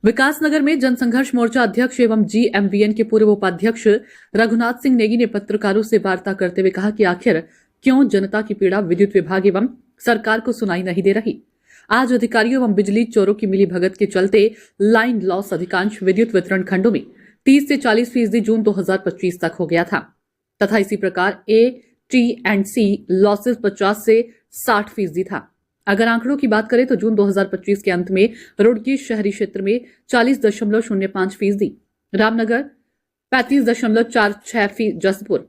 विकासनगर में जनसंघर्ष मोर्चा अध्यक्ष एवं GMVN के पूर्व उपाध्यक्ष रघुनाथ सिंह नेगी ने पत्रकारों से वार्ता करते हुए कहा कि आखिर क्यों जनता की पीड़ा विद्युत विभाग एवं सरकार को सुनाई नहीं दे रही। आज अधिकारियों एवं बिजली चोरों की मिलीभगत के चलते लाइन लॉस अधिकांश विद्युत वितरण खंडों में 30 से 40% जून 2025 तक हो गया था तथा इसी प्रकार AT&C लॉसेस 50 से 60% था। अगर आंकड़ों की बात करें तो जून 2025 के अंत में रुड़की शहरी क्षेत्र में 40.05%, रामनगर 35.46%, जसपुर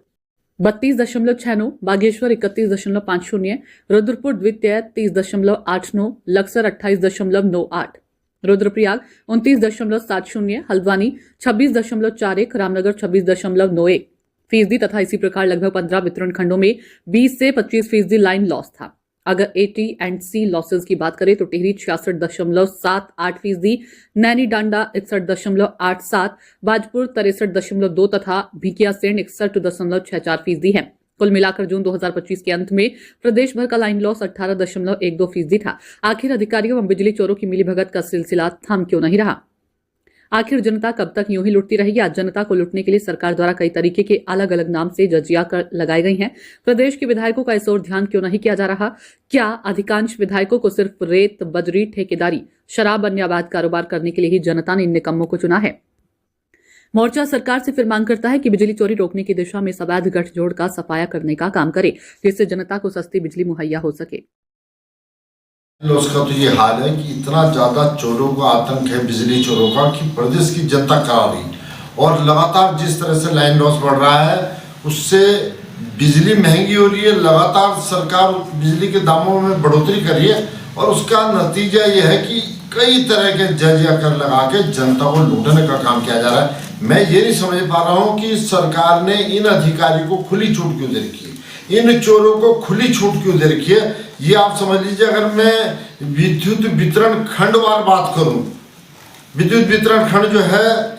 32.69%, बागेश्वर 31.50%, रुद्रपुर द्वितीय 30.89%, लक्सर 28.98%, रुद्रप्रयाग 29.70%, हल्द्वानी 26.41%, रामनगर 26.91% तथा इसी प्रकार लगभग 15 वितरण खंडों में 20 से 25% लाइन लॉस था। अगर AT&C लॉसेस की बात करें तो टिहरी 66.78%, नैनी डांडा 61.87%, बाजपुर 63.2% तथा भिकियासेंड 61.64% है। कुल मिलाकर जून 2025 के अंत में प्रदेश भर का लाइन लॉस 18.12% था। आखिर अधिकारियों एवं बिजली चोरों की मिलीभगत का सिलसिला थम क्यों नहीं रहा? आखिर जनता कब तक यूं ही लुटती रहेगी? आज जनता को लुटने के लिए सरकार द्वारा कई तरीके के अलग अलग नाम से जजिया कर लगाई गई हैं। प्रदेश के विधायकों का इस ओर ध्यान क्यों नहीं किया जा रहा? क्या अधिकांश विधायकों को सिर्फ रेत, बजरी, ठेकेदारी, शराब अन्य अवैध कारोबार करने के लिए ही जनता ने इन निकम्मों को चुना है? मोर्चा सरकार से फिर मांग करता है कि बिजली चोरी रोकने की दिशा में इस अवैध गठजोड़ का सफाया करने का काम करे, जिससे जनता को सस्ती बिजली मुहैया हो सके। उसका तो ये हाल है कि इतना ज्यादा चोरों का आतंक है, बिजली चोरों का, कि प्रदेश की जनता करा रही और लगातार जिस तरह से लाइन लॉस बढ़ रहा है उससे बिजली महंगी हो रही है। लगातार सरकार बिजली के दामों में बढ़ोतरी कर रही है और उसका नतीजा ये है कि कई तरह के जजिया कर लगा के जनता को लूटने का काम किया जा रहा है। मैं ये नहीं समझ पा रहा हूँ कि सरकार ने इन अधिकारियों को खुली छूट क्यों दे रखी है, इन चोरों को खुली छूट क्यों दे रखी है। ये आप समझ लीजिए, अगर मैं विद्युत वितरण खंडवार बात करूं, विद्युत वितरण खंड जो है,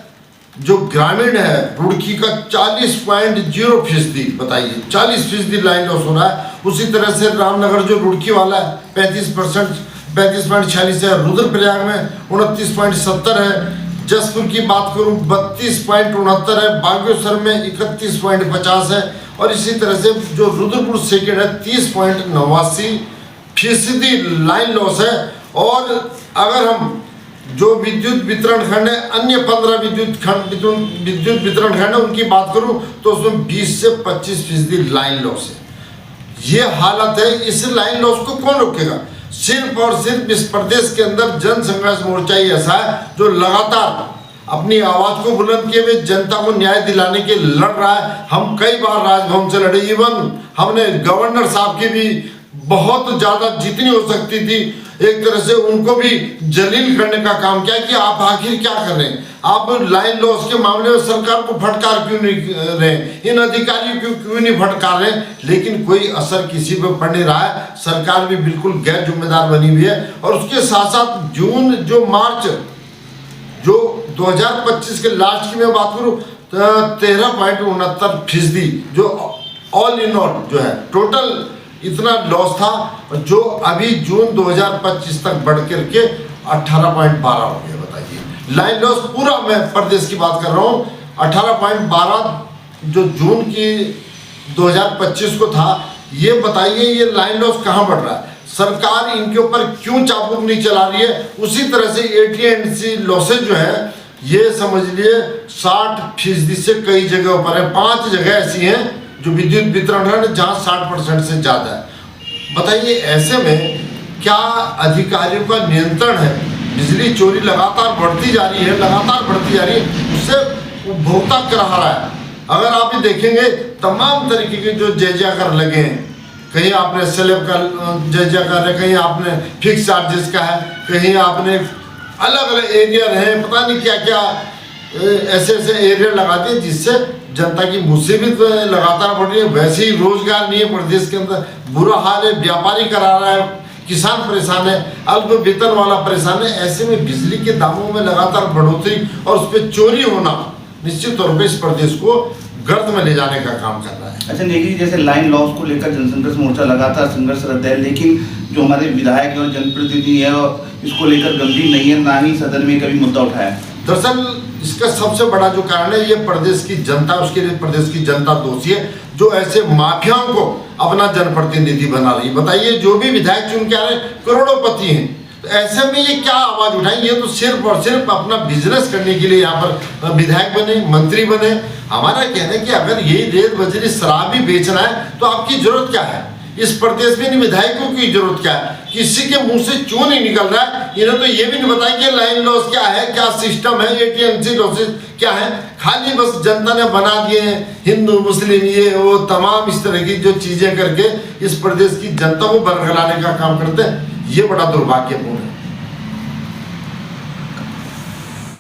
जो ग्रामीण है रुड़की का 40.0%, बताइए 40% लाइन लॉस हो रहा है। उसी तरह से रामनगर जो रुड़की वाला है 35.46 है, रुद्रप्रयाग में 29.70 है, जसपुर की बात करूं 32.69 है, बागेश्वर में 31.50 है और इसी तरह से जो रुद्रपुर सेकेंड है 30.89% लाइन लॉस है। और अगर हम जो विद्युत वितरण खंड है, अन्य 15 विद्युत वितरण खंड है, उनकी बात करूं तो उसमें 20 से 25% लाइन लॉस है। ये हालत है। इस लाइन लॉस को कौन रोकेगा? सिर्फ और सिर्फ इस प्रदेश के अंदर जनसंघर्ष मोर्चा ही ऐसा है जो लगातार अपनी आवाज को बुलंद किए हुए जनता को न्याय दिलाने के लड़ रहा है। हम कई बार राजभवन से लड़े, इवन हमने गवर्नर साहब की भी बहुत ज्यादा जितनी हो सकती थी एक तरह से उनको भी जलील करने का काम किया कि आप आखिर क्या कर रहे हैं, आप लाइन लॉस के मामले में सरकार को फटकार क्यों नहीं रहे, इन अधिकारियों को क्यों नहीं फटकार रहे। लेकिन कोई असर किसी पर पड़ नहीं रहा है। सरकार भी बिल्कुल गैर जिम्मेदार बनी हुई है। और उसके साथ साथ जून जो मार्च जो 2025 के लास्ट की मैं बात करूं 13.69% जो ऑल इन ऑल जो है टोटल इतना लॉस था, जो अभी जून 2025 तक बढ़ करके 18.12 हो गया। बताइए लाइन लॉस पूरा, मैं प्रदेश की बात कर रहा हूँ, 18.12 जो जून की 2025 को था। ये बताइए ये लाइन लॉस कहाँ बढ़ रहा है? सरकार इनके ऊपर क्यों चाबुक नहीं चला रही है? उसी तरह से AT&C लॉसेज जो है ये समझ लिए 60% से कई जगह पर है। 5 जगह ऐसी हैं जो विद्युत वितरण है जहाँ 60% से ज्यादा है। बताइए ऐसे में क्या अधिकारियों का नियंत्रण है? बिजली चोरी लगातार बढ़ती जा रही है, लगातार बढ़ती जा रही है, उससे उपभोक्ता करा रहा है। अगर आप ये देखेंगे तमाम तरीके के जो जजिया कर लगे हैं, कहीं आपने स्लैब का जजिया कर रहे, कहीं आपने फिक्स चार्जेस का है, कहीं आपने अलग अलग एरिया है, पता नहीं क्या क्या ऐसे ऐसे एरिया लगा दिए जिससे जनता की मुसीबत लगातार बढ़ रही है। वैसे ही रोजगार नहीं है प्रदेश के अंदर, बुरा हाल है, व्यापारी करा रहा है, किसान परेशान है, अल्प वेतन वाला परेशान है। ऐसे में बिजली के दामों में लगातार बढ़ोतरी और उस पर चोरी होना निश्चित तौर पर इस प्रदेश को गर्त में ले जाने का काम कर रहा है। अच्छा नेगी जी, जैसे लाइन लॉस को लेकर जनसंघर्ष मोर्चा लगातार संघर्षरत है, लेकिन जो हमारे विधायक और जनप्रतिनिधि है और इसको लेकर गंभीर नहीं है, ना ही सदन में कभी मुद्दा उठाया। दरअसल इसका सबसे बड़ा जो कारण है ये प्रदेश की जनता, उसके लिए प्रदेश की जनता दोषी है जो ऐसे माफियाओं को अपना जनप्रतिनिधि बना रही है। बताइए, जो भी विधायक चुन के आ रहे करोड़ों हैं, तो ऐसे में ये क्या आवाज उठाएं? ये तो सिर्फ और सिर्फ अपना बिजनेस करने के लिए यहाँ पर विधायक बने, मंत्री बने। हमारा कहना है कि अगर यही रेत बजरी शराब ही बेचना है तो आपकी जरूरत क्या है? इस प्रदेश में इन विधायकों की जरूरत क्या है? किसी के मुंह से क्यों नहीं निकल रहा है? इन्हें तो ये भी नहीं बताया कि लाइन लॉस क्या है, क्या सिस्टम है, एटीएमसी लॉसेस क्या है। खाली बस जनता ने बना दिए हैं हिंदू मुस्लिम ये वो तमाम इस तरह की जो चीजें करके इस प्रदेश की जनता को बरगलाने का काम करते हैं। ये बड़ा दुर्भाग्यपूर्ण है।